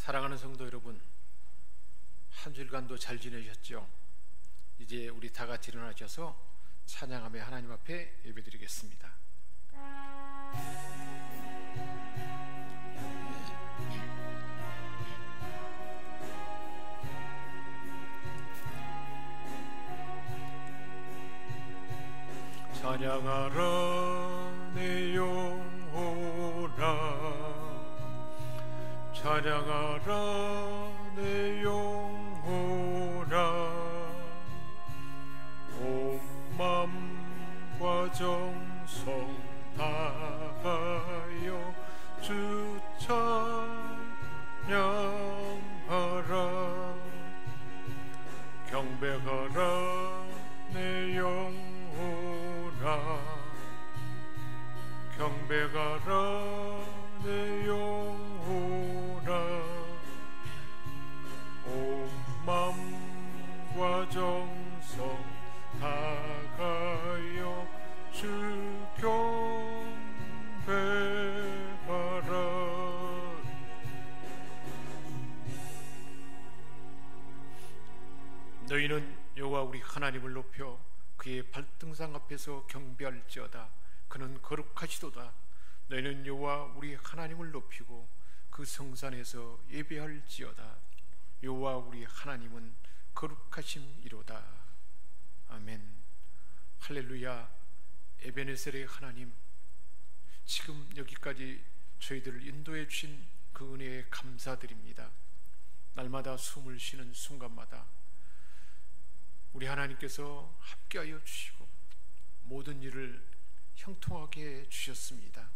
사랑하는 성도 여러분, 한 주일간도 잘 지내셨죠? 이제 우리 다 같이 일어나셔서 찬양하며 하나님 앞에 예배드리겠습니다. 찬양하라 내 영혼아, 찬양하라 내 영혼아, 온 맘과 정성 다하여 주 찬양하라. 경배하라 내 영혼아, 경배하라 내 영혼아, 온 맘과 정성 다하여 주 경배하라. 너희는 여호와 우리 하나님을 높여 그의 발등상 앞에서 경배할지어다. 그는 거룩하시도다. 너희는 여호와 우리 하나님을 높이고 그 성산에서 예배할지어다. 여호와 우리 하나님은 거룩하심이로다. 아멘. 할렐루야. 에베네셀의 하나님, 지금 여기까지 저희들을 인도해 주신 그 은혜에 감사드립니다. 날마다 숨을 쉬는 순간마다 우리 하나님께서 함께하여 주시고 모든 일을 형통하게 해주셨습니다.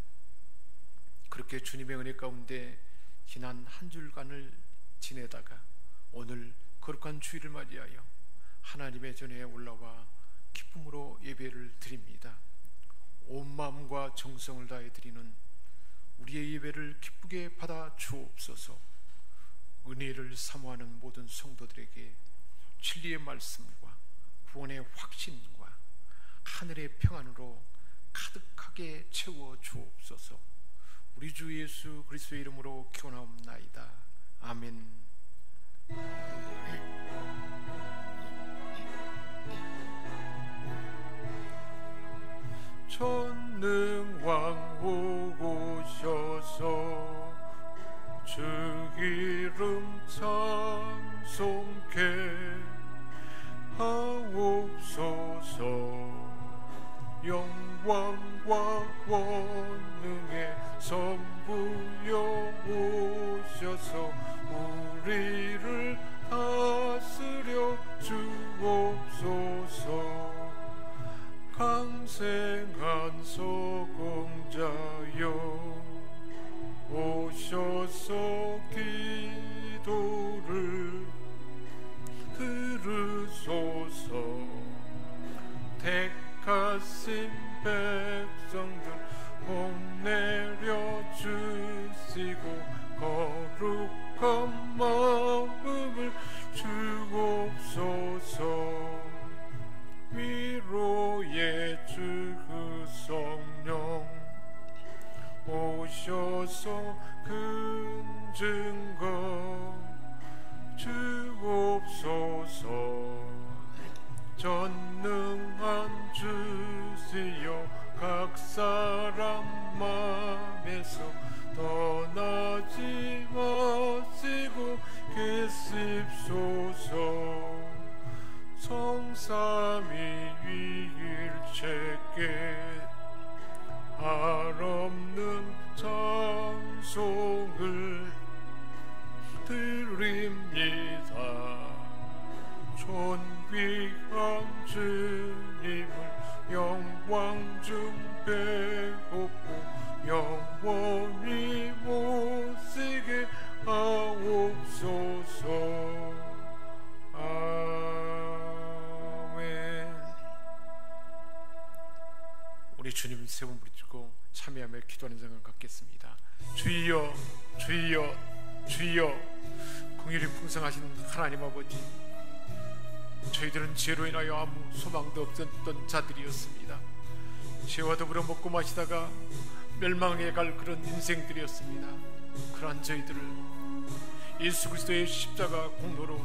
그렇게 주님의 은혜 가운데 지난 한 주간을 지내다가 오늘 거룩한 주일을 맞이하여 하나님의 전에 올라와 기쁨으로 예배를 드립니다. 온 마음과 정성을 다해 드리는 우리의 예배를 기쁘게 받아 주옵소서. 은혜를 사모하는 모든 성도들에게 진리의 말씀과 구원의 확신과 하늘의 평안으로 가득하게 채워 주옵소서. 우리 주 예수 그리스도의 이름으로 기원하옵나이다. 아멘. 전능왕 오셔서 주 이름 찬송케 하옵소서. 영광과 권능의 선부여 오셔서 우리를 다스려 주옵소서. 강생한 소공자여 오셔서 기도를 들으소서. 택하신 백성들 복내려 주시고 거룩한 마음을 주옵소서. 위로의 주 그 성령 오셔서 큰 증거 주옵소서. 전능한 주시여 각 사람 맘에서 떠나지 마시고 계십소서. 성삼위일체께 한없는 찬송을 드립니다. 존귀한 주님을 영광 중 배우고 영원히 모시게 하옵소서. 아멘. 우리 주님 세 번 부르짖고 참여하며 기도하는 시간 갖겠습니다. 주여, 주여, 주여. 긍휼이 풍성하신 하나님 아버지, 저희들은 죄로 인하여 아무 소망도 없었던 자들이었습니다. 죄와 더불어 먹고 마시다가 멸망에 갈 그런 인생들이었습니다. 그러한 저희들을 예수 그리스도의 십자가 공로로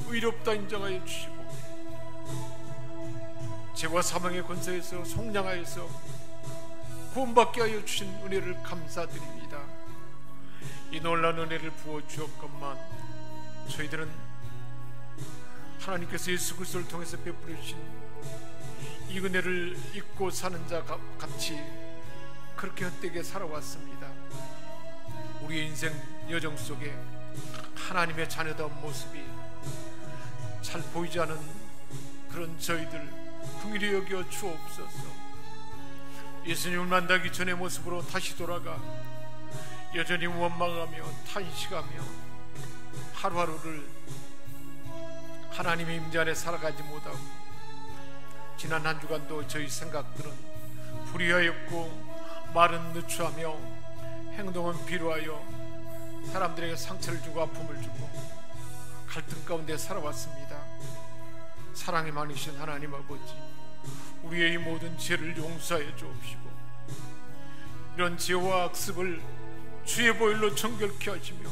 의롭다 인정하여 주시고 죄와 사망의 권세에서 속량하여서 구원받게 하여 주신 은혜를 감사드립니다. 이 놀라운 은혜를 부어 주었건만 저희들은 하나님께서 예수 그리스도를 통해서 베풀어 주신 이 은혜를 잊고 사는 자 같이 그렇게 헛되게 살아왔습니다. 우리의 인생 여정 속에 하나님의 자녀다운 모습이 잘 보이지 않은 그런 저희들 긍휼히 여겨 주옵소서. 예수님을 만나기 전의 모습으로 다시 돌아가 여전히 원망하며 탄식하며 하루하루를 하나님의 임재 안에 살아가지 못하고 지난 한 주간도 저희 생각들은 불의하였고 말은 누추하며 행동은 비루하여 사람들에게 상처를 주고 아픔을 주고 갈등 가운데 살아왔습니다. 사랑이 많으신 하나님 아버지, 우리의 이 모든 죄를 용서하여 주옵시고 이런 죄와 악습을 주의 보혈로 정결케 하시며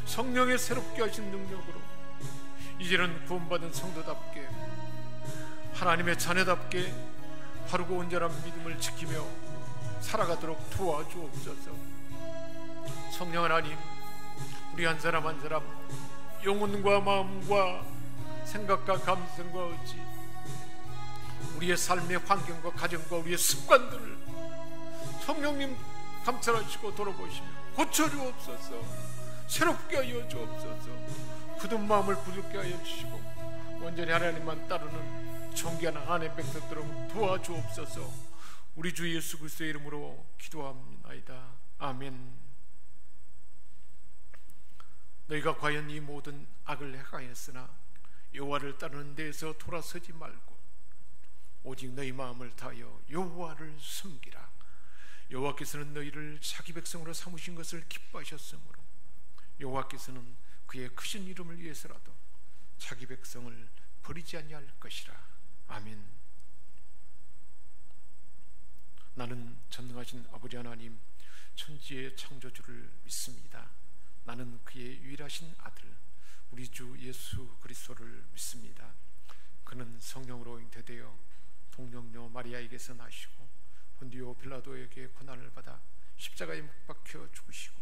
성령의 새롭게 하신 능력으로 이제는 구원받은 성도답게 하나님의 자녀답게 바르고 온전한 믿음을 지키며 살아가도록 도와주옵소서. 성령 하나님, 우리 한 사람 한 사람 영혼과 마음과 생각과 감성과 의지, 우리의 삶의 환경과 가정과 우리의 습관들을 성령님 감찰하시고 돌아보시며 고쳐주옵소서. 새롭게 하여 주옵소서. 굳은 마음을 부드럽게 하여 주시고 온전히 하나님만 따르는 존귀한 하나님의 백성들을 도와주옵소서. 우리 주 예수 그리스도의 이름으로 기도합니다. 아멘. 너희가 과연 이 모든 악을 행하였으나 여호와를 따르는 데에서 돌아서지 말고 오직 너희 마음을 다하여 여호와를 섬기라. 여호와께서는 너희를 자기 백성으로 삼으신 것을 기뻐하셨으므로 여호와께서는 그의 크신 이름을 위해서라도 자기 백성을 버리지 아니할 것이라. 아멘. 나는 전능하신 아버지 하나님 천지의 창조주를 믿습니다. 나는 그의 유일하신 아들 우리 주 예수 그리스도를 믿습니다. 그는 성령으로 잉태되어 동정녀 마리아에게서 나시고 본디오 빌라도에게 고난을 받아 십자가에 못 박혀 죽으시고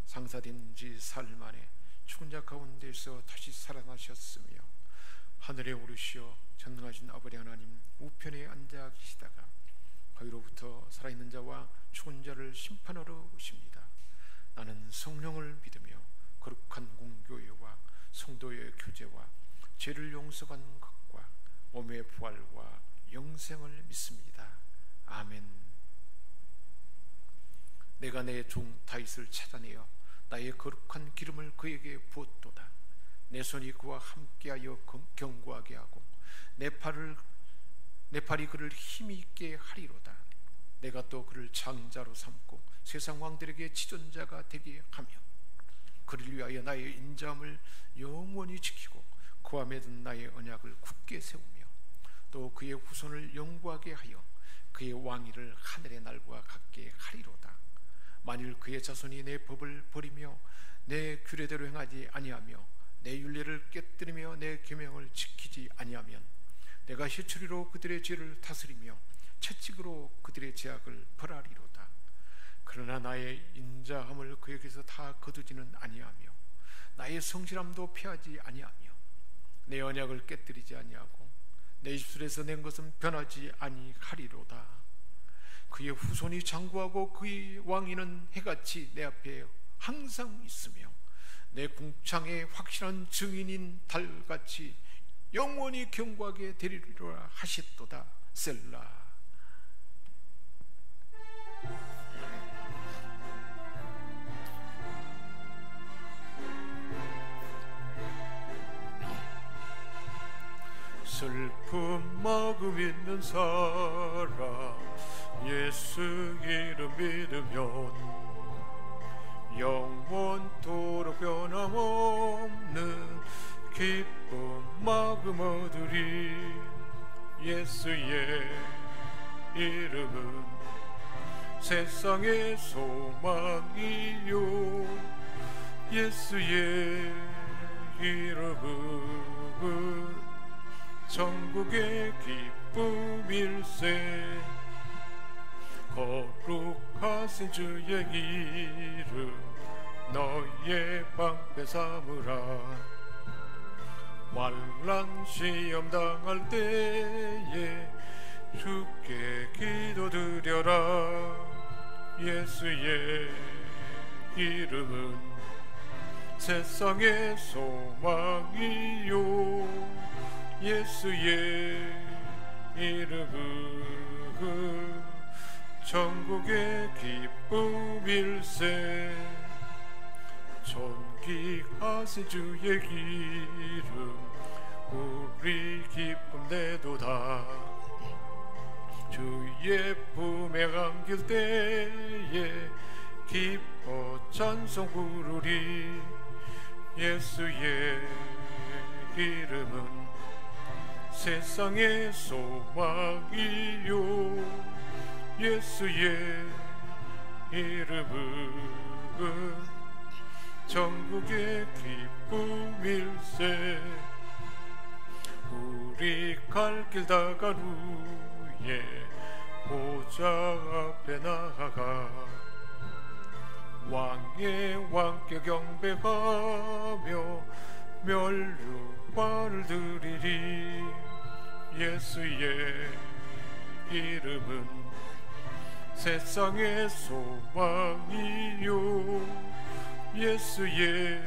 상사된 지 사흘 만에 죽은 자 가운데서 다시 살아나셨으며 하늘에 오르시어 전능하신 아버지 하나님 우편에 앉아 계시다가 거기로부터 살아있는 자와 죽은 자를 심판하러 오십니다. 나는 성령을 믿으며 거룩한 공교회와 성도의 교제와 죄를 용서받는 것과 몸의 부활과 영생을 믿습니다. 아멘. 내가 내 종 다윗을 찾아내어 나의 거룩한 기름을 그에게 부었도다. 내 손이 그와 함께하여 견고하게 하고 내 팔이 그를 힘이 있게 하리로다. 내가 또 그를 장자로 삼고 세상 왕들에게 지존자가 되게 하며 그를 위하여 나의 인자함을 영원히 지키고 그와 맺은 나의 언약을 굳게 세우며 또 그의 후손을 영구하게 하여 그의 왕위를 하늘의 날과 같게 하리로다. 만일 그의 자손이 내 법을 버리며 내 규례대로 행하지 아니하며 내 율례를 깨뜨리며 내 계명을 지키지 아니하면 내가 희초리로 그들의 죄를 다스리며 채찍으로 그들의 죄악을 벌하리로다. 그러나 나의 인자함을 그에게서 다 거두지는 아니하며 나의 성실함도 피하지 아니하며 내 언약을 깨뜨리지 아니하고 내 입술에서 낸 것은 변하지 아니하리로다. 그의 후손이 장구하고 그의 왕위는 해같이 내 앞에 항상 있으며 내 궁창의 확실한 증인인 달같이 영원히 견고하게 되리리라 하셨도다. 셀라. 슬픔 마음 있는 사람 예수 이름 믿으면 영원토록 변함없는 기쁨 마음 얻으리. 예수의 이름은 세상의 소망이요 예수의 이름은 전국의 기쁨일세. 거룩하신 주의 이름 너의 방패 삼으라. 환난 시험 당할 때에 주께 기도드려라. 예수의 이름은 세상의 소망이요. 예수의 이름은 전국의 기쁨일세. 존귀하신 주의 이름 우리 기쁨 내도다. 주의 품에 안길 때에 기뻐 찬송 부르리. 예수의 이름은 세상의 소망이요. 예수의 이름은 전국의 기쁨일세. 우리 갈 길 다 간 후에 보좌 앞에 나아가 왕의 왕께 경배하며 멸류관을 드리리. 예수의 이름은 세상의 소망이요. 예수의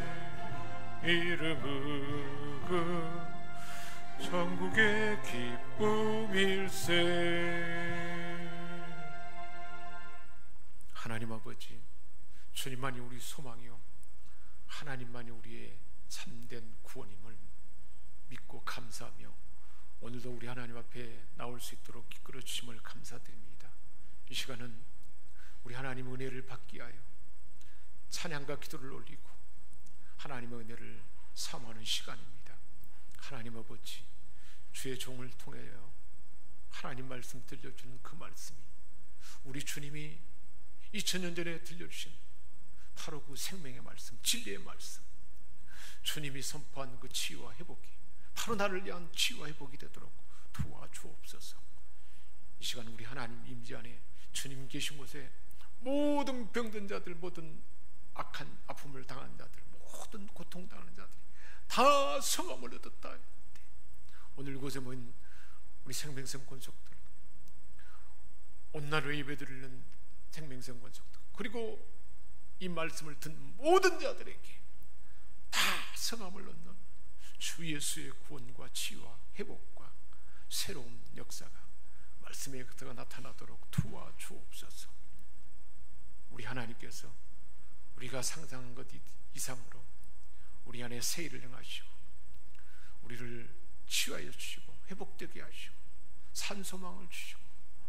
이름은 천국의 기쁨일세. 하나님 아버지, 주님만이 우리 소망이요 하나님만이 우리의 참된 구원임을 믿고 감사하며 오늘도 우리 하나님 앞에 나올 수 있도록 이끌어 주심을 감사드립니다. 이 시간은 우리 하나님의 은혜를 받기 위하여 찬양과 기도를 올리고 하나님의 은혜를 사모하는 시간입니다. 하나님 아버지, 주의 종을 통하여 하나님 말씀 들려주는 그 말씀이 우리 주님이 2000년 전에 들려주신 바로 그 생명의 말씀, 진리의 말씀, 주님이 선포한 그 치유와 회복이 바로 나를 위한 치유와 회복이 되도록 도와주옵소서. 이 시간 우리 하나님 임재 안에 주님 계신 곳에 모든 병든 자들, 모든 악한 아픔을 당하는 자들, 모든 고통당하는 자들이 다 성함을 얻었다. 오늘 이곳에 모인 우리 생명성 권속들, 온나로 예배드리는 생명성 권속들, 그리고 이 말씀을 듣는 모든 자들에게 다 성함을 얻는 주 예수의 구원과 치유와 회복과 새로운 역사가 말씀의 역사가 나타나도록 도와주옵소서. 우리 하나님께서 우리가 상상한 것 이상으로 우리 안에 새 일을 행하시고 우리를 치유하여 주시고 회복되게 하시고 산소망을 주시고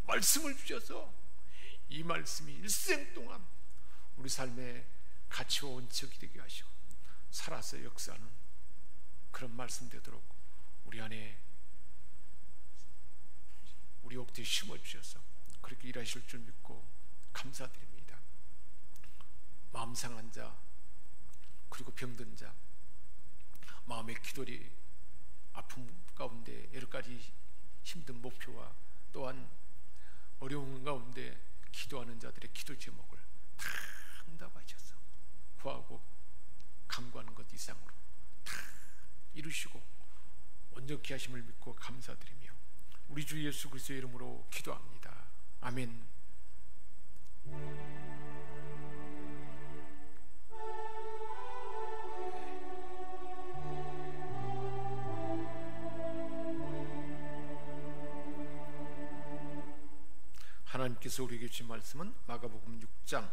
말씀을 주셔서 이 말씀이 일생 동안 우리 삶의 가치와 원칙이 되게 하시고 살아서 역사하는 그런 말씀 되도록 우리 안에 우리 옥대에 심어주셔서 그렇게 일하실 줄 믿고 감사드립니다. 마음 상한 자, 그리고 병든 자, 마음의 기도리 아픔 가운데 여러 가지 힘든 목표와 또한 어려운 가운데 기도하는 자들의 기도 제목을 다 응답하셔서 구하고 간구하는 것 이상으로 다 이루시고 온전케 하심을 믿고 감사드리며 우리 주 예수 그리스도의 이름으로 기도합니다. 아멘. 하나님께서 우리에게 주신 말씀은 마가복음 6장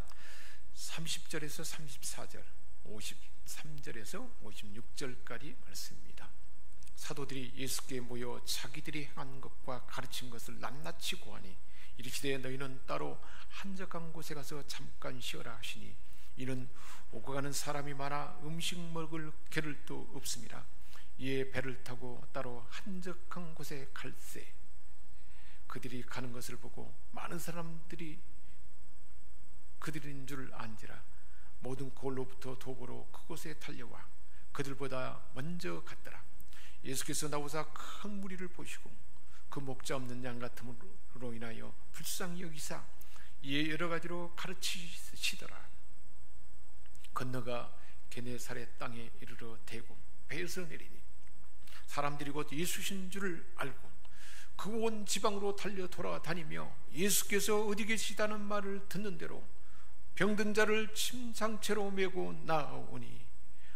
30절에서 34절, 53절에서 56절까지 말씀입니다. 사도들이 예수께 모여 자기들이 행한 것과 가르친 것을 낱낱이 고하니 이르시되 너희는 따로 한적한 곳에 가서 잠깐 쉬어라 하시니 이는 오고 가는 사람이 많아 음식 먹을 겨를도 없습니다. 이에 배를 타고 따로 한적한 곳에 갈새 그들이 가는 것을 보고 많은 사람들이 그들인 줄 안지라 모든 골로부터 도보로 그곳에 달려와 그들보다 먼저 갔더라. 예수께서 나오사 큰 무리를 보시고 그 목자 없는 양 같음으로 인하여 불쌍히 여기사 이에 여러 가지로 가르치시더라. 건너가 게네사렛 땅에 이르러 대고 배에서 내리니 사람들이 곧 예수신 줄을 알고 그 온 지방으로 달려 돌아다니며 예수께서 어디 계시다는 말을 듣는 대로 병든 자를 침상채로 메고 나오니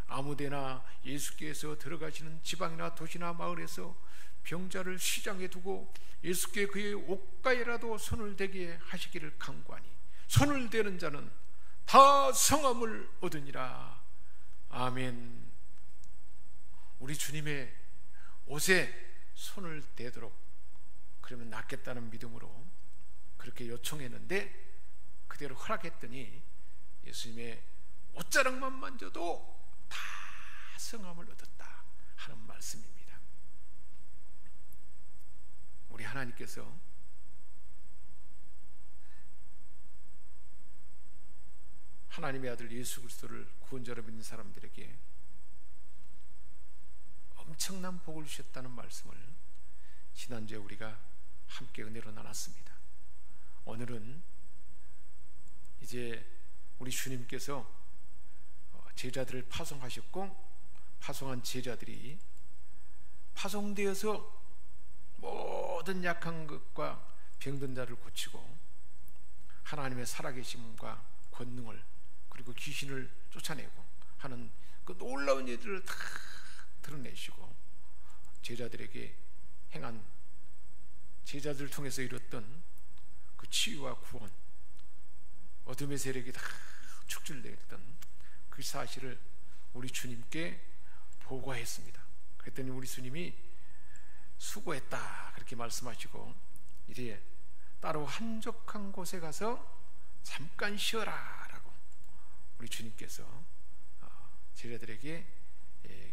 아무데나 예수께서 들어가시는 지방이나 도시나 마을에서 병자를 시장에 두고 예수께 그의 옷가에라도 손을 대게 하시기를 간구하니 손을 대는 자는 다 성함을 얻으니라. 아멘. 우리 주님의 옷에 손을 대도록 그러면 낫겠다는 믿음으로 그렇게 요청했는데 그대로 허락했더니 예수님의 옷자락만 만져도 다 성함을 얻었다 하는 말씀입니다. 우리 하나님께서 하나님의 아들 예수 그리스도를 구원자로 믿는 사람들에게 엄청난 복을 주셨다는 말씀을 지난주에 우리가 함께 은혜로 나눴습니다. 오늘은 이제 우리 주님께서 제자들을 파송하셨고 파송한 제자들이 파송되어서 모든 약한 것과 병든 자를 고치고 하나님의 살아계심과 권능을 그리고 귀신을 쫓아내고 하는 그 놀라운 일들을 다 드러내시고 제자들에게 행한 제자들을 통해서 이뤘던 그 치유와 구원, 어둠의 세력이 다 축출되었던 그 사실을 우리 주님께 보고했습니다. 그랬더니 우리 주님이 수고했다 그렇게 말씀하시고 이제 따로 한적한 곳에 가서 잠깐 쉬어라 라고 우리 주님께서 제자들에게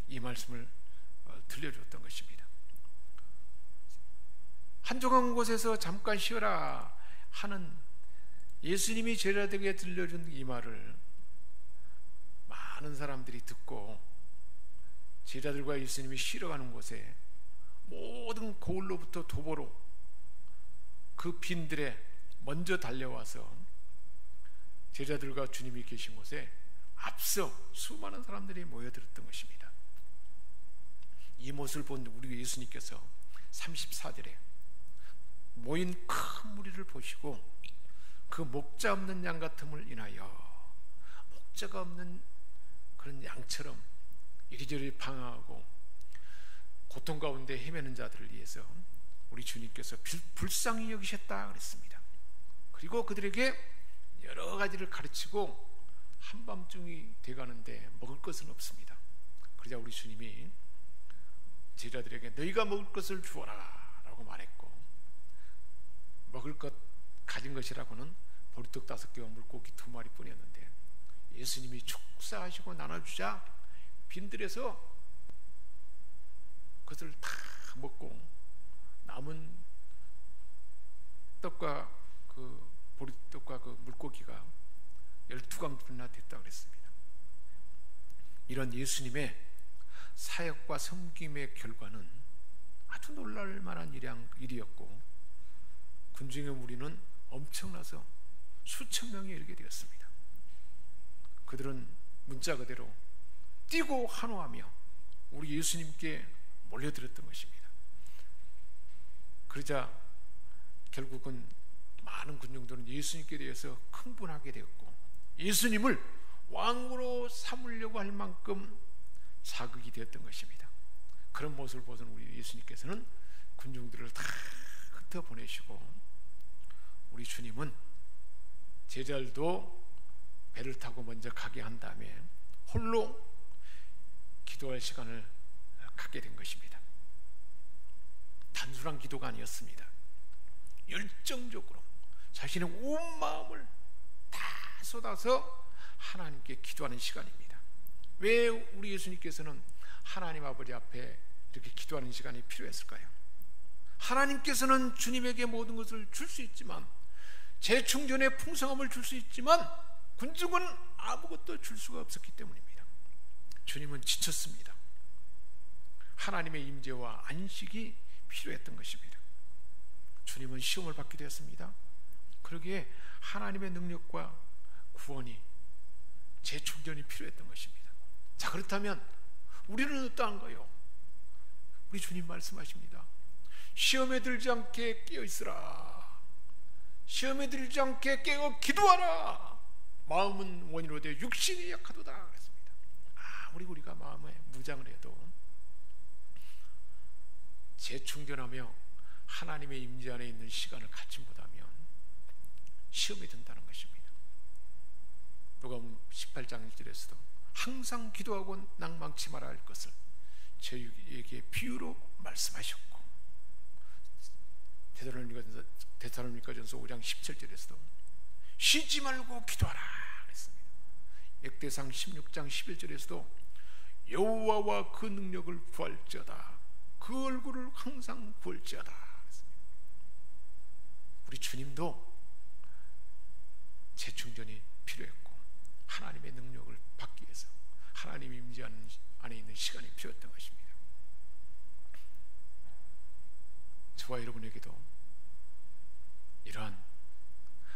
이 말씀을 들려줬던 것입니다. 한적한 곳에서 잠깐 쉬어라 하는 예수님이 제자들에게 들려준 이 말을 많은 사람들이 듣고 제자들과 예수님이 쉬러 가는 곳에 모든 고을로부터 도보로 그 빈들에 먼저 달려와서 제자들과 주님이 계신 곳에 앞서 수많은 사람들이 모여들었던 것입니다. 이 모습을 본 우리 예수님께서 34절에 모인 큰 무리를 보시고 그 목자 없는 양 같음을 인하여 목자가 없는 그런 양처럼 이리저리 방황하고 고통 가운데 헤매는 자들을 위해서 우리 주님께서 불쌍히 여기셨다 그랬습니다. 그리고 그들에게 여러 가지를 가르치고 한밤중이 돼가는데 먹을 것은 없습니다. 그러자 우리 주님이 제자들에게 너희가 먹을 것을 주어라 라고 말했고 먹을 것 가진 것이라고는 보리떡 5개와 물고기 2마리 뿐이었는데 예수님이 축사하시고 나눠주자 빈들에서 그것을 다 먹고 남은 떡과 그 보리떡과 그 물고기가 12강분이나 됐다고 그랬습니다. 이런 예수님의 사역과 섬김의 결과는 아주 놀랄 만한 일이었고 군중의 무리는 엄청나서 수천 명이 이르게 되었습니다. 그들은 문자 그대로 뛰고 환호하며 우리 예수님께 몰려들었던 것입니다. 그러자 결국은 많은 군중들은 예수님께 대해서 흥분하게 되었고 예수님을 왕으로 삼으려고 할 만큼 자극이 되었던 것입니다. 그런 모습을 보던 우리 예수님께서는 군중들을 다 흩어보내시고 우리 주님은 제자들도 배를 타고 먼저 가게 한 다음에 홀로 기도할 시간을 갖게 된 것입니다. 단순한 기도가 아니었습니다. 열정적으로 자신의 온 마음을 다 쏟아서 하나님께 기도하는 시간입니다. 왜 우리 예수님께서는 하나님 아버지 앞에 이렇게 기도하는 시간이 필요했을까요? 하나님께서는 주님에게 모든 것을 줄 수 있지만 재충전의 풍성함을 줄 수 있지만 군중은 아무것도 줄 수가 없었기 때문입니다. 주님은 지쳤습니다. 하나님의 임재와 안식이 필요했던 것입니다. 주님은 시험을 받게 되었습니다. 그러기에 하나님의 능력과 구원이, 재충전이 필요했던 것입니다. 자, 그렇다면 우리는 어떠한가요? 우리 주님 말씀하십니다. 시험에 들지 않게 깨어있으라. 시험에 들지 않게 깨어 기도하라. 마음은 원이로 되어 육신이 약하도다 그랬습니다. 아무리 우리가 마음에 무장을 해도 재충전하며 하나님의 임재 안에 있는 시간을 갖지 못하면 시험에 든다는 것입니다. 누가복음 18장 1절에서도 항상 기도하고 낭망치 말아야 할 것을 저희에게 비유로 말씀하셨고, 데살로니가전서 5장 17절에서도 쉬지 말고 기도하라 그랬습니다. 역대상 16장 11절에서도 여호와와 그 능력을 구할지어다, 그 얼굴을 항상 구할지어다 그랬습니다. 우리 주님도 재충전이 필요했고 하나님의 능력을 받기 위해서 하나님의 임재 안에 있는 시간이 필요했던 것입니다. 저와 여러분에게도 이러한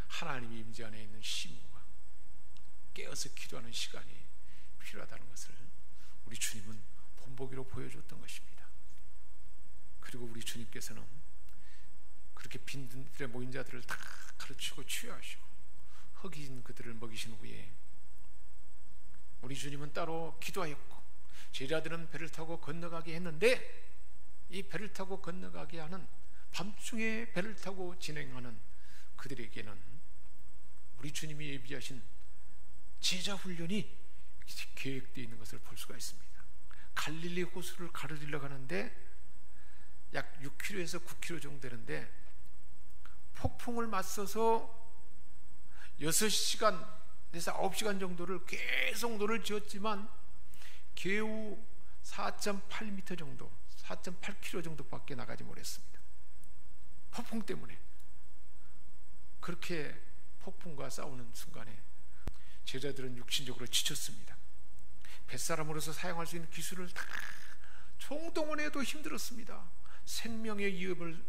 하나님의 임재 안에 있는 심과 깨어서 기도하는 시간이 필요하다는 것을 우리 주님은 본보기로 보여줬던 것입니다. 그리고 우리 주님께서는 그렇게 빈들에 모인 자들을 다 가르치고 치유하시고 흑인 그들을 먹이신 후에 우리 주님은 따로 기도하였고, 제자들은 배를 타고 건너가게 했는데 이 배를 타고 건너가게 하는, 밤중에 배를 타고 진행하는 그들에게는 우리 주님이 예비하신 제자 훈련이 계획되어 있는 것을 볼 수가 있습니다. 갈릴리 호수를 가르리러 가는데 약 6km에서 9km 정도 되는데 폭풍을 맞서서 6시간에서 9시간 정도를 계속 노를 지었지만 겨우 4.8m 정도, 4.8km 정도밖에 나가지 못했습니다. 폭풍 때문에. 그렇게 폭풍과 싸우는 순간에 제자들은 육신적으로 지쳤습니다. 뱃사람으로서 사용할 수 있는 기술을 다 총동원해도 힘들었습니다. 생명의 위협을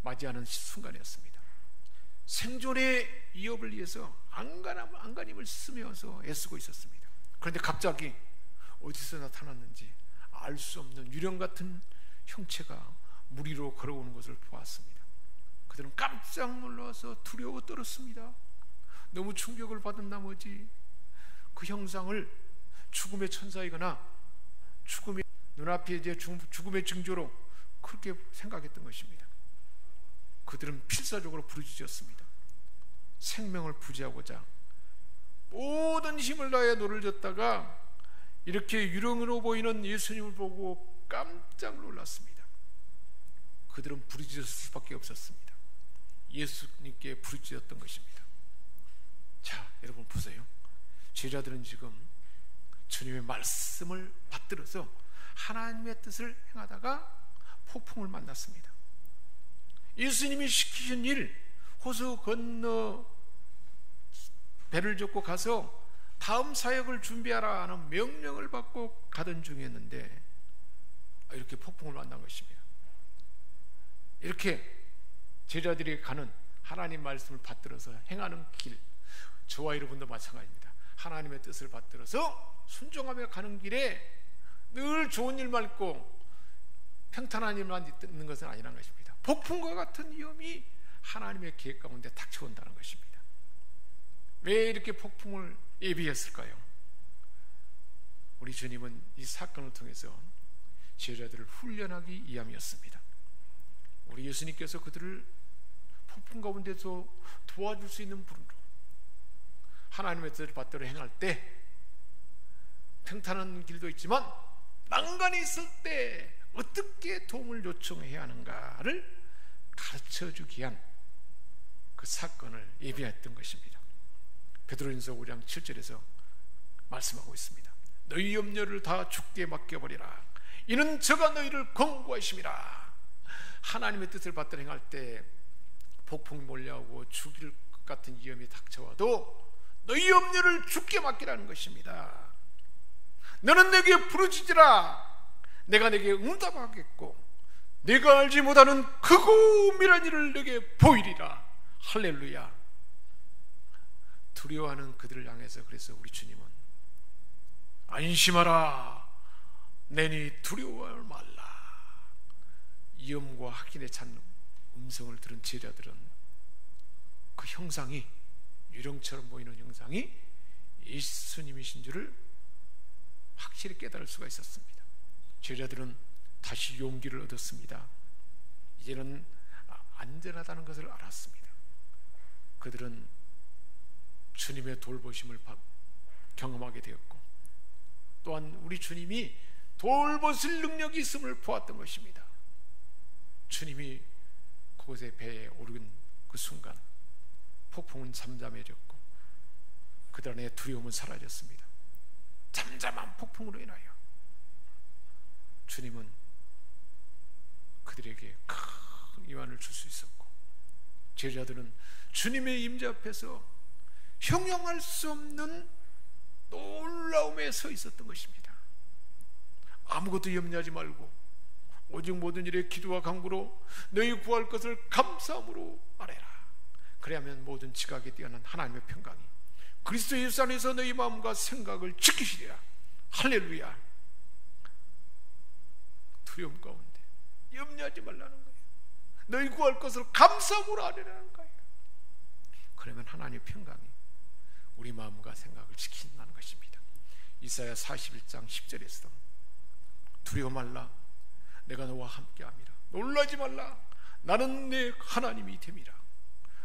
맞이하는 순간이었습니다. 생존의 위협을 위해서 안간힘을 쓰면서 애쓰고 있었습니다. 그런데 갑자기 어디서 나타났는지 알 수 없는 유령 같은 형체가 물 위로 걸어오는 것을 보았습니다. 그들은 깜짝 놀라서 두려워 떨었습니다. 너무 충격을 받은 나머지 그 형상을 죽음의 천사이거나 죽음의 눈앞에 이제 죽음의 징조로 그렇게 생각했던 것입니다. 그들은 필사적으로 부르짖었습니다. 생명을 부지하고자 모든 힘을 다해 노를 졌다가 이렇게 유령으로 보이는 예수님을 보고 깜짝 놀랐습니다. 그들은 부르짖을 수밖에 없었습니다. 예수님께 부르짖었던 것입니다. 자, 여러분 보세요. 제자들은 지금 주님의 말씀을 받들어서 하나님의 뜻을 행하다가 폭풍을 만났습니다. 예수님이 시키신 일, 호수 건너 배를 젓고 가서 다음 사역을 준비하라 하는 명령을 받고 가던 중이었는데 이렇게 폭풍을 만난 것입니다. 이렇게 제자들이 가는 하나님 말씀을 받들어서 행하는 길, 저와 여러분도 마찬가지입니다. 하나님의 뜻을 받들어서 순종하며 가는 길에 늘 좋은 일만 있고 평탄한 일만 있는 것은 아니라는 것입니다. 폭풍과 같은 위험이 하나님의 계획 가운데 닥쳐온다는 것입니다. 왜 이렇게 폭풍을 예비했을까요? 우리 주님은 이 사건을 통해서 제자들을 훈련하기 위함이었습니다. 우리 예수님께서 그들을 폭풍 가운데서 도와줄 수 있는 분으로 하나님의 뜻을 받들어 행할 때 평탄한 길도 있지만 난간이 있을 때 어떻게 도움을 요청해야 하는가를 가르쳐주기 위한 그 사건을 예비했던 것입니다. 베드로전서 5장 7절에서 말씀하고 있습니다. 너희 염려를 다 주께 맡겨버리라. 이는 저가 너희를 권고하심이라. 하나님의 뜻을 받들어 행할 때 폭풍이 몰려오고 죽일 같은 위험이 닥쳐와도 너희 염려를 주께 맡기라는 것입니다. 너는 내게 부르짖으라. 내가 내게 응답하겠고 내가 알지 못하는 크고 은밀한 일을 내게 보이리라. 할렐루야. 두려워하는 그들을 향해서 그래서 우리 주님은 안심하라. 내니 두려워할 말라. 위험과 확인에 찬 음성을 들은 제자들은 그 형상이, 유령처럼 보이는 형상이 예수님이신 줄을 확실히 깨달을 수가 있었습니다. 제자들은 다시 용기를 얻었습니다. 이제는 안전하다는 것을 알았습니다. 그들은 주님의 돌보심을 경험하게 되었고 또한 우리 주님이 돌보실 능력이 있음을 보았던 것입니다. 주님이 그곳에 배에 오른 그 순간 폭풍은 잠잠해졌고 그들 안에 두려움은 사라졌습니다. 잠잠한 폭풍으로 인하여 주님은 그들에게 큰 위안을 줄 수 있었고 제자들은 주님의 임재 앞에서 형용할 수 없는 놀라움에 서 있었던 것입니다. 아무것도 염려하지 말고 오직 모든 일에 기도와 간구로 너희 구할 것을 감사함으로 아뢰라. 그래야면 모든 지각에 뛰어난 하나님의 평강이 그리스도 예수 안에서 너희 마음과 생각을 지키시리라. 할렐루야. 두려움 가운데 염려하지 말라는 거예요. 너희 구할 것을 감사함으로 아뢰라는 거예요. 그러면 하나님의 평강이 우리 마음과 생각을 지킨다는 것입니다. 이사야 41장 10절에서 두려워 말라. 내가 너와 함께함이라. 놀라지 말라. 나는 내 하나님이 됨이라.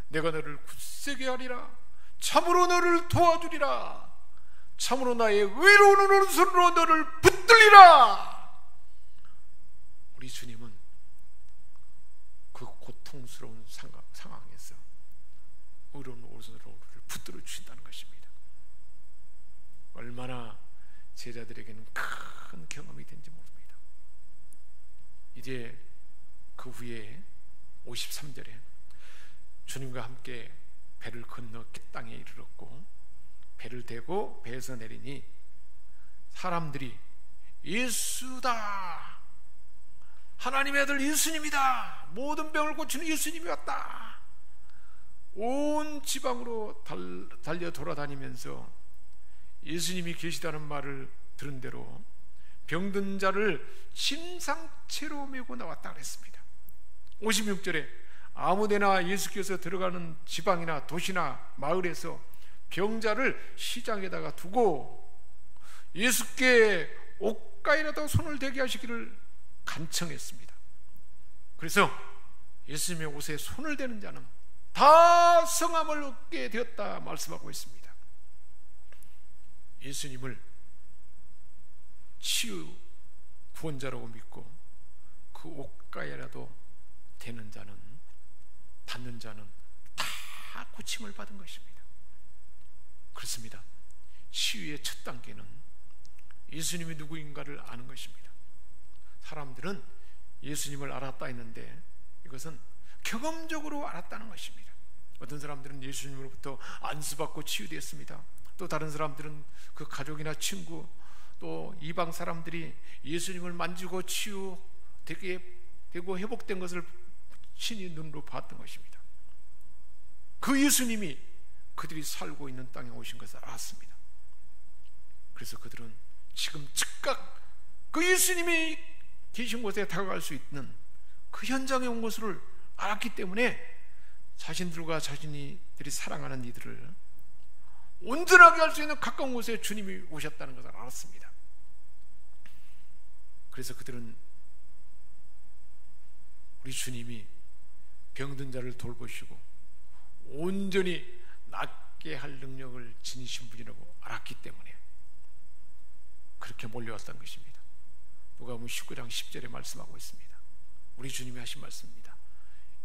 내가 너를 굳세게 하리라. 참으로 너를 도와주리라. 참으로 나의 의로운 오른손으로 너를 붙들리라. 우리 주님은 그 고통스러운 상황에서 의로운 오른손으로 우리를 붙들어 주신다는 것입니다. 얼마나 제자들에게는 큰 경험이 된지 모릅니다. 이제 그 후에 53절에 주님과 함께 배를 건너 땅에 이르렀고 배를 대고 배에서 내리니 사람들이 예수다, 하나님의 아들 예수님이다, 모든 병을 고치는 예수님이 왔다, 온 지방으로 달려 돌아다니면서 예수님이 계시다는 말을 들은 대로 병든 자를 침상채로 메고 나왔다 그랬습니다. 56절에 아무데나 예수께서 들어가는 지방이나 도시나 마을에서 병자를 시장에다가 두고 예수께 옷가에라도 손을 대게 하시기를 간청했습니다. 그래서 예수님의 옷에 손을 대는 자는 다 성함을 얻게 되었다 말씀하고 있습니다. 예수님을 치유 구원자라고 믿고 그 옷가에라도 대는 자는, 닿는 자는 다 고침을 받은 것입니다. 그렇습니다. 치유의 첫 단계는 예수님이 누구인가를 아는 것입니다. 사람들은 예수님을 알았다 했는데 이것은 경험적으로 알았다는 것입니다. 어떤 사람들은 예수님으로부터 안수받고 치유되었습니다. 또 다른 사람들은 그 가족이나 친구 또 이방 사람들이 예수님을 만지고 치유되고 회복된 것을 신이 눈으로 봤던 것입니다. 그 예수님이 그들이 살고 있는 땅에 오신 것을 알았습니다. 그래서 그들은 지금 즉각 그 예수님이 계신 곳에 다가갈 수 있는 그 현장에 온 것을 알았기 때문에 자신들과 자신들이 사랑하는 이들을 온전하게 할 수 있는 가까운 곳에 주님이 오셨다는 것을 알았습니다. 그래서 그들은 우리 주님이 병든 자를 돌보시고 온전히 낫게 할 능력을 지니신 분이라고 알았기 때문에 그렇게 몰려왔다는 것입니다. 누가복음 19장 10절에 말씀하고 있습니다. 우리 주님이 하신 말씀입니다.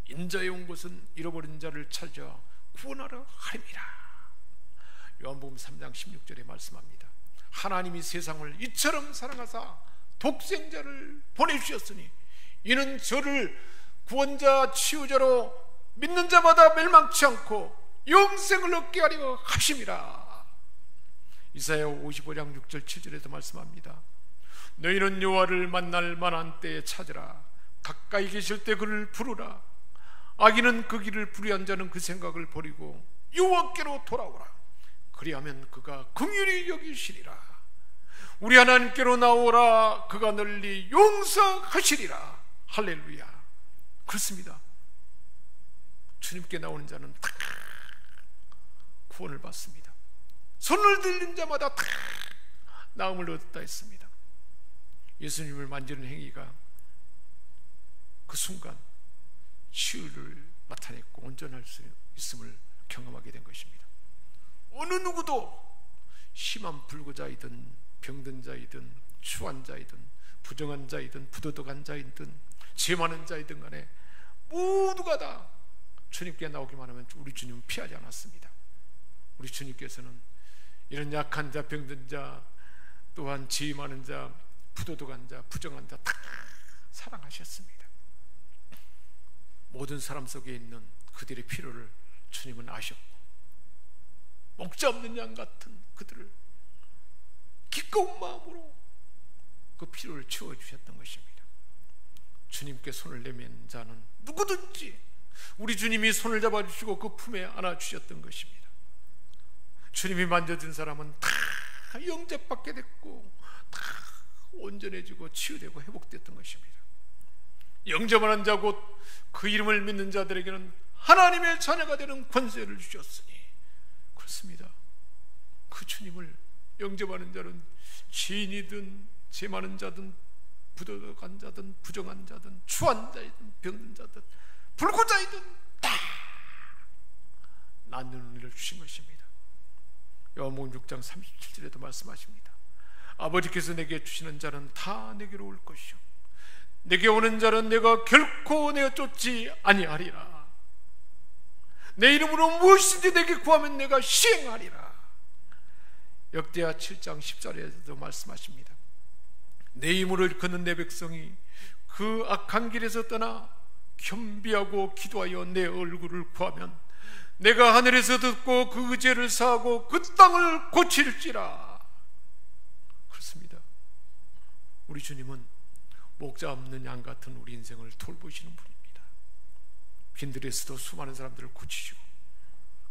인자에 온 것은 잃어버린 자를 찾아 구원하러 하림이라. 요한복음 3장 16절에 말씀합니다. 하나님이 세상을 이처럼 사랑하사 독생자를 보내주셨으니 이는 저를 구원자 치유자로 믿는 자마다 멸망치 않고 영생을 얻게 하려 하심이라. 이사야 55장 6절 7절에도 말씀합니다. 너희는 여호와를 만날 만한 때에 찾으라. 가까이 계실 때 그를 부르라. 악인은 그 길을 불의한 자는 그 생각을 버리고 여호와께로 돌아오라. 그리하면 그가 긍휼히 여기시리라. 우리 하나님께로 나오라. 그가 널리 용서하시리라. 할렐루야. 그렇습니다. 주님께 나오는 자는 다 구원을 받습니다. 손을 들린 자마다 다 나음을 얻었다 했습니다. 예수님을 만지는 행위가 그 순간 치유를 나타냈고 온전할 수 있음을 경험하게 된 것입니다. 어느 누구도 심한 불구자이든 병든 자이든 추한 자이든 부정한 자이든 부도덕한 자이든 죄 많은 자이든 간에 모두가 다 주님께 나오기만 하면 우리 주님은 피하지 않았습니다. 우리 주님께서는 이런 약한 자, 병든 자, 또한 죄 많은 자, 부도덕한 자, 부정한 자 다 사랑하셨습니다. 모든 사람 속에 있는 그들의 필요를 주님은 아셨고, 목자 없는 양 같은 그들을 기꺼운 마음으로 그 필요를 채워주셨던 것입니다. 주님께 손을 내민 자는 누구든지 우리 주님이 손을 잡아주시고 그 품에 안아주셨던 것입니다. 주님이 만져준 사람은 다 영접받게 됐고 다 온전해지고 치유되고 회복됐던 것입니다. 영접하는 자 곧 그 이름을 믿는 자들에게는 하나님의 자녀가 되는 권세를 주셨으니, 그렇습니다. 그 주님을 영접하는 자는 죄인이든 죄 많은 자든 부도덕한 자든 부정한 자든 추한 자이든 병든 자든 불구자이든 다 낫는 은혜를 주신 것입니다. 요한복음 6장 37절에도 말씀하십니다. 아버지께서 내게 주시는 자는 다 내게로 올 것이요 내게 오는 자는 내가 결코 내어쫓지 아니하리라. 내 이름으로 무엇이든지 내게 구하면 내가 시행하리라. 역대하 7장 10절에도 말씀하십니다. 내 힘으로 일컫는 내 백성이 그 악한 길에서 떠나 겸비하고 기도하여 내 얼굴을 구하면 내가 하늘에서 듣고 그 죄를 사하고 그 땅을 고칠지라. 그렇습니다. 우리 주님은 목자 없는 양 같은 우리 인생을 돌보시는 분입니다. 빈들에서도 수많은 사람들을 고치시고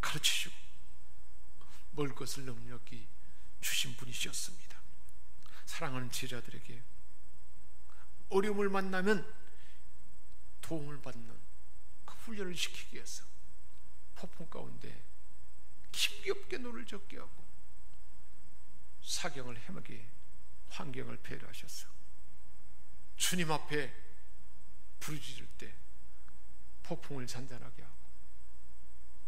가르치시고 멀 것을 넉넉히 주신 분이셨습니다. 사랑하는 제자들에게 어려움을 만나면 도움을 받는 그 훈련을 시키기 위해서 폭풍 가운데 힘겹게 노를 젓게 하고 사경을 헤매게 환경을 배려하셔서 주님 앞에 부르짖을 때 폭풍을 잔잔하게 하고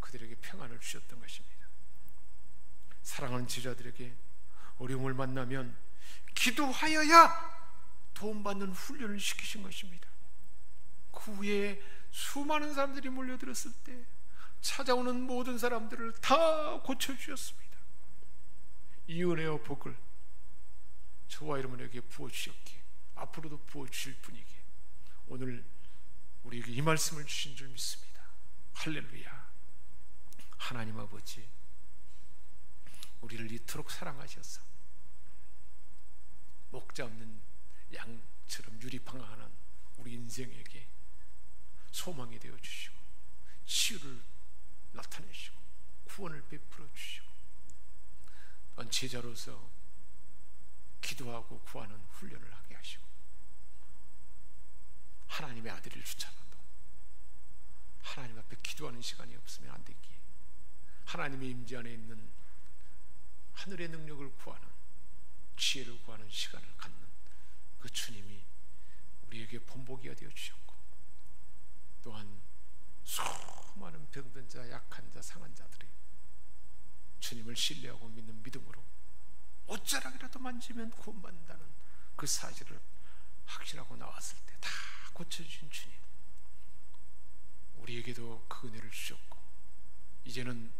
그들에게 평안을 주셨던 것입니다. 사랑하는 제자들에게 어려움을 만나면 기도하여야 도움받는 훈련을 시키신 것입니다. 그 후에 수많은 사람들이 몰려들었을 때 찾아오는 모든 사람들을 다 고쳐주셨습니다. 이 은혜와 복을 저와 여러분에게 부어주셨기에 앞으로도 부어주실 분이기에 오늘 우리에게 이 말씀을 주신 줄 믿습니다. 할렐루야. 하나님 아버지, 우리를 이토록 사랑하셔서 목자 없는 양처럼 유리방황하는 우리 인생에게 소망이 되어 주시고 치유를 나타내시고 구원을 베풀어 주시고 또한 제자로서 기도하고 구하는 훈련을 하게 하시고 하나님의 아들을 주차라도 하나님 앞에 기도하는 시간이 없으면 안 되기에 하나님의 임재 안에 있는 하늘의 능력을 구하는 지혜를 구하는 시간을 갖는 그 주님이 우리에게 본보기가 되어 주셨고 또한 수많은 병든 자, 약한 자, 상한 자들이 주님을 신뢰하고 믿는 믿음으로 옷자락이라도 만지면 구원받는다는 그 사실을 확신하고 나왔을 때 다 고쳐주신 주님, 우리에게도 그 은혜를 주셨고 이제는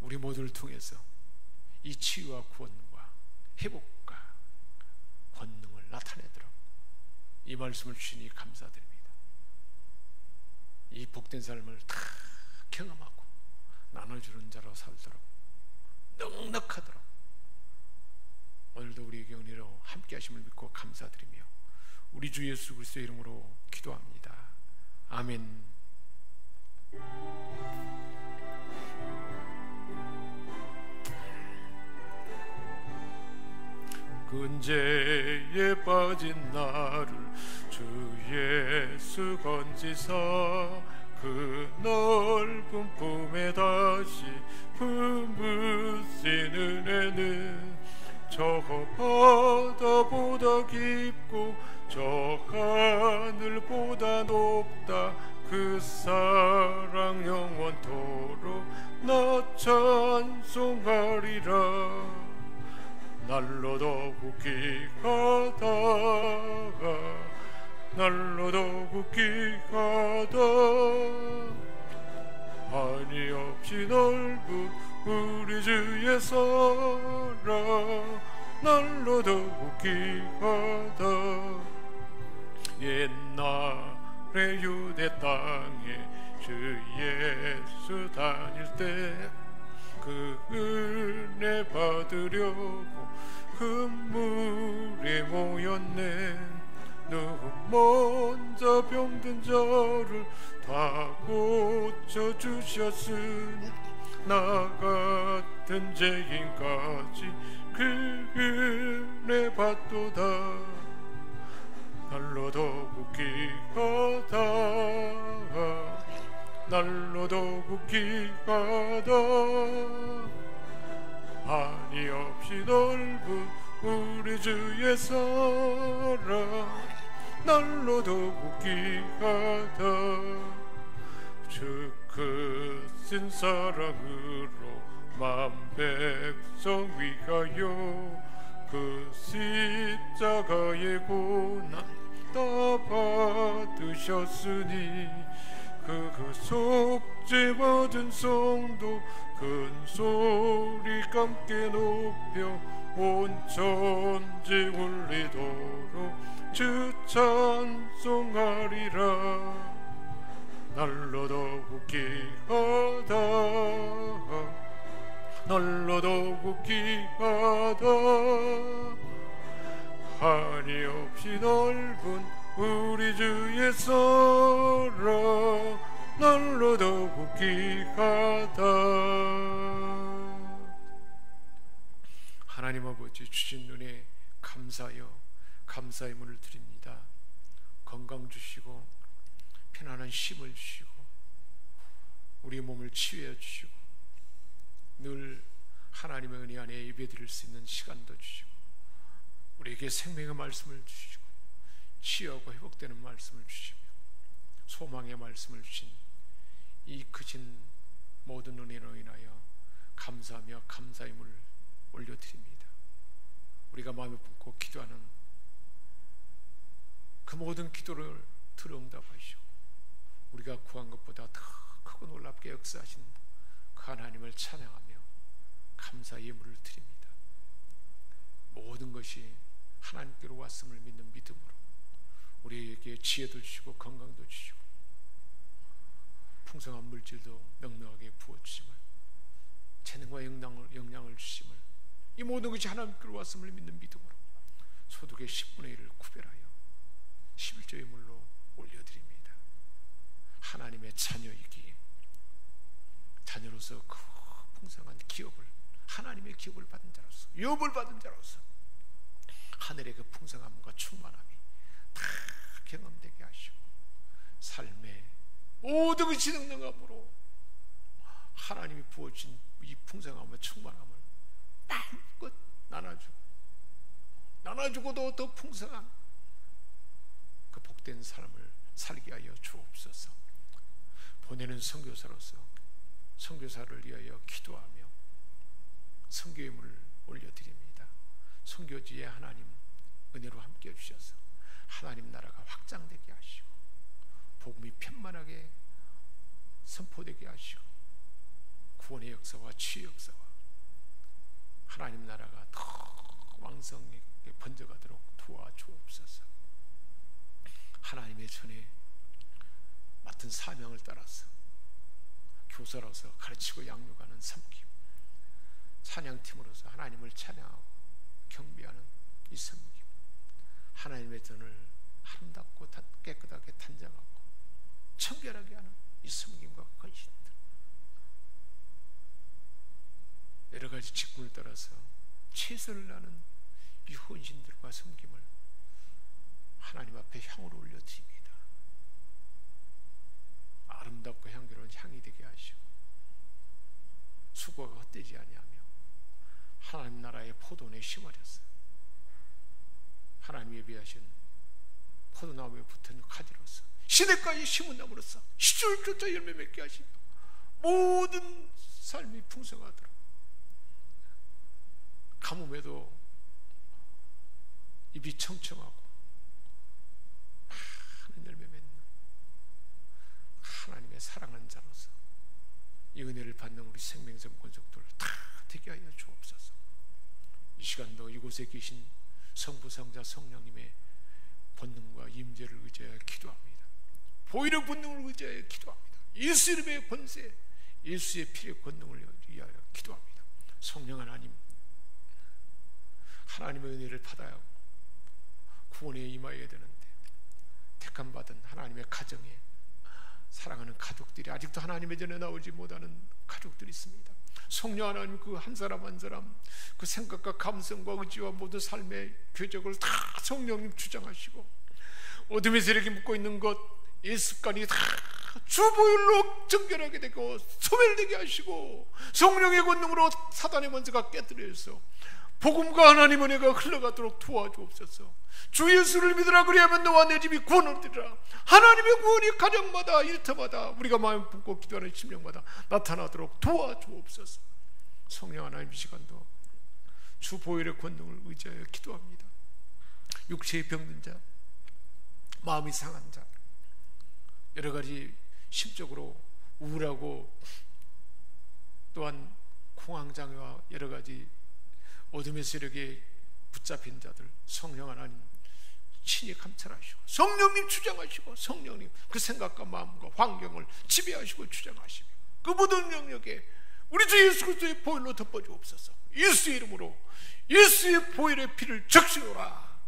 우리 모두를 통해서 이 치유와 구원과 회복과 권능을 나타내도록 이 말씀을 주시니 감사드립니다. 이 복된 삶을 다 경험하고 나눠주는 자로 살도록 넉넉하도록 오늘도 우리에게 은혜로 함께 하심을 믿고 감사드리며 우리 주 예수 그리스도의 이름으로 기도합니다. 아멘. 근죄에 빠진 나를 주 예수 건지사 그 넓은 품에 다시 품으신 은혜는 저 바다보다 깊고 저 하늘보다 높다. 그 사랑 영원토록 나 찬송하리라. 날로 더욱 귀하다. 날로 더욱 귀하다. 한이 없이 넓은 우리 주의 사랑 날로 더욱 귀하다. 옛날에 유대 땅에 주 예수 다닐 때 그 은혜 받으려고 금물에 모였네. 누구 먼저 병든 자를 다 고쳐주셨으니 나 같은 죄인까지 그 은혜 받도다. 날로 더욱 귀하다. 날로 더욱 귀하다. 한이 없이 넓은 우리 주의 사랑 날로 더욱 귀하다. 주 크신 사랑으로 만 백성 위하여 그 십자가의 고난 다 받으셨으니 그 속죄 받은 성도 큰 소리 함께 높여 온 천지 울리도록 주 찬송하리라. 날로 더욱 귀하다. 날로 더욱 귀하다. 한이 없이 넓은 우리 주의 사랑 날로 더욱 귀하다. 하나님 아버지 주신 은혜 감사하여 감사의 문을 드립니다. 건강 주시고 편안한 쉼을 주시고 우리 몸을 치유해 주시고 늘 하나님의 은혜 안에 예배드릴 수 있는 시간도 주시고 우리에게 생명의 말씀을 주시고 치유하고 회복되는 말씀을 주시며 소망의 말씀을 주신 이 크신 모든 은혜로 인하여 감사하며 감사의 문을 올려드립니다. 우리가 마음에 품고 기도하는 그 모든 기도를 들어응답하시고 우리가 구한 것보다 더 크고 놀랍게 역사하신 그 하나님을 찬양하며 감사의 예물을 드립니다. 모든 것이 하나님께로 왔음을 믿는 믿음으로 우리에게 지혜도 주시고 건강도 주시고 풍성한 물질도 넉넉하게 부어주심을 재능과 영향을 주심을 이 모든 것이 하나님께로 왔음을 믿는 믿음으로 소득의 10분의 1을 구별하여 11조의 물로 올려드립니다. 하나님의 자녀이기에 자녀로서 그 풍성한 기업을 하나님의 기업을 받은 자로서 유업을 받은 자로서 하늘의 그 풍성함과 충만함이 다 경험되게 하시고 삶의 모든 것이 능력함으로 하나님이 부어주신 이 풍성함과 충만함을 마음껏 나눠주고도 더 풍성한 그 복된 삶을 살게 하여 주옵소서. 보내는 선교사로서 선교사를 위하여 기도하며 선교의 물을 올려드립니다. 선교지에 하나님 은혜로 함께 해주셔서 하나님 나라가 확장되게 하시고 복음이 편만하게 선포되게 하시고 구원의 역사와 치유 역사와 하나님 나라가 더 왕성하게 번져가도록 도와주옵소서. 하나님의 전에 맡은 사명을 따라서 교사로서 가르치고 양육하는 섬김, 찬양팀으로서 하나님을 찬양하고 경배하는 이 섬김, 하나님의 전을 아름답고 깨끗하게 단장하고 청결하게 하는 이 섬김과 헌신들, 여러 가지 직분을 따라서 최선을 다하는 이 헌신들과 섬김을 하나님 앞에 향으로 올려드립니다. 아름답고 향기로운 향이 되게 하시고 수고가 헛되지 아니하며 하나님 나라의 포도원에 심어져서 하나님 예비하신 포도나무에 붙은 가지로서 시대까지 심은 나무로서 시절조차 열매 맺게 하시며 모든 삶이 풍성하도록 가뭄에도 입이 청청하고 많은 열매 맺는 하나님의 사랑하는 자로서 이 은혜를 받는 우리 생명섬 권속들 다 되게 하여 주옵소서. 이 시간도 이곳에 계신 성부상자 성령님의 권능과 임재를 의지하여 기도합니다. 보이는 권능을 의지하여 기도합니다. 예수 이름의 권세, 예수의 피의 권능을 위하여 기도합니다. 성령 하나님, 하나님의 은혜를 받아야 하고 구원에 임하여야 되는데 택함 받은 하나님의 가정에 사랑하는 가족들이 아직도 하나님의 전에 나오지 못하는 가족들이 있습니다. 성령 하나님, 그 한 사람 한 사람 그 생각과 감성과 의지와 모든 삶의 궤적을 다 성령님 주장하시고 어둠의 세력이 묶고 있는 것, 이 습관이 다 주보혈로 정결하게 되고 소멸되게 하시고 성령의 권능으로 사단의 먼저가 깨뜨려서 복음과 하나님 은혜가 흘러가도록 도와주옵소서. 주 예수를 믿으라, 그리하면 너와 내 집이 구원을 얻으리라. 하나님의 구원이 가정마다 일터마다 우리가 마음 품고 기도하는 심령마다 나타나도록 도와주옵소서. 성령 하나님, 이 시간도 주 보혈의 권능을 의지하여 기도합니다. 육체의 병든 자, 마음이 상한 자, 여러 가지 심적으로 우울하고 또한 공황장애와 여러 가지 어둠의 세력에 붙잡힌 자들, 성령 하나님 친히 감찰하시고 성령님 주장하시고 성령님 그 생각과 마음과 환경을 지배하시고 주장하시며 그 모든 영역에 우리 주 예수 그리스도의 보혈로 덮어주옵소서. 예수의 이름으로 예수의 보혈의 피를 적시노라.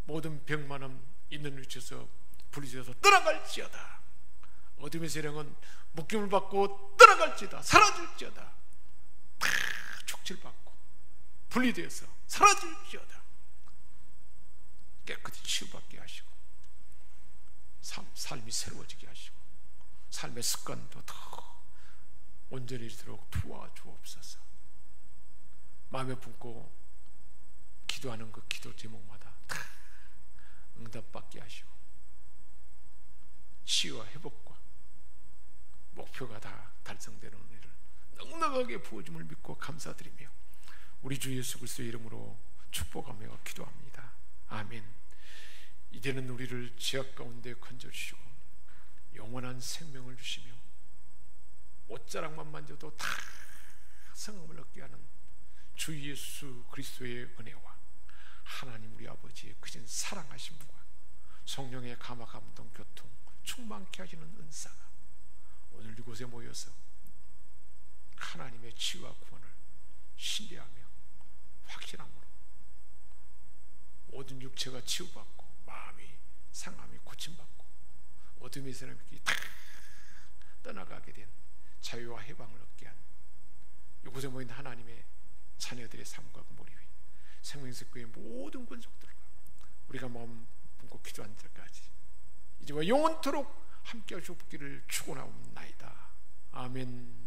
모든 병만함 있는 위치에서 분리되어서 떠나갈지어다. 어둠의 세력은 묶임을 받고 떠나갈지어다. 사라질지어다. 다 촉질받고 분리되어서 사라질지어다. 깨끗이 치유받게 하시고 삶이 새로워지게 하시고 삶의 습관도 더 온전히 이르도록 도와주옵소서. 마음에 품고 기도하는 그 기도 제목마다 다 응답받게 하시고 치유와 회복과 목표가 다 달성되는 은혜를 넉넉하게 부어줌을 믿고 감사드리며 우리 주 예수 그리스도의 이름으로 축복하며 기도합니다. 아멘. 이제는 우리를 지악 가운데 건져주시고 영원한 생명을 주시며 옷자락만 만져도 다 성함을 얻게 하는 주 예수 그리스도의 은혜와 하나님 우리 아버지의 크신 사랑하심과 성령의 감화 감동 교통 충만케 하시는 은사가 오늘 이곳에 모여서 하나님의 치유와 구원을 신뢰하며 확신함으로 모든 육체가 치유받고 마음이 상함이 고침받고 어둠의 사람이 다 떠나가게 된 자유와 해방을 얻게 한 이곳에 모인 하나님의 자녀들의 삶과 그 머리 위 생명석교의 모든 권속들과 우리가 마음 품고 기도한 자까지 이제와 영원토록 함께 하시옵기를 축원하옵나이다. 아멘.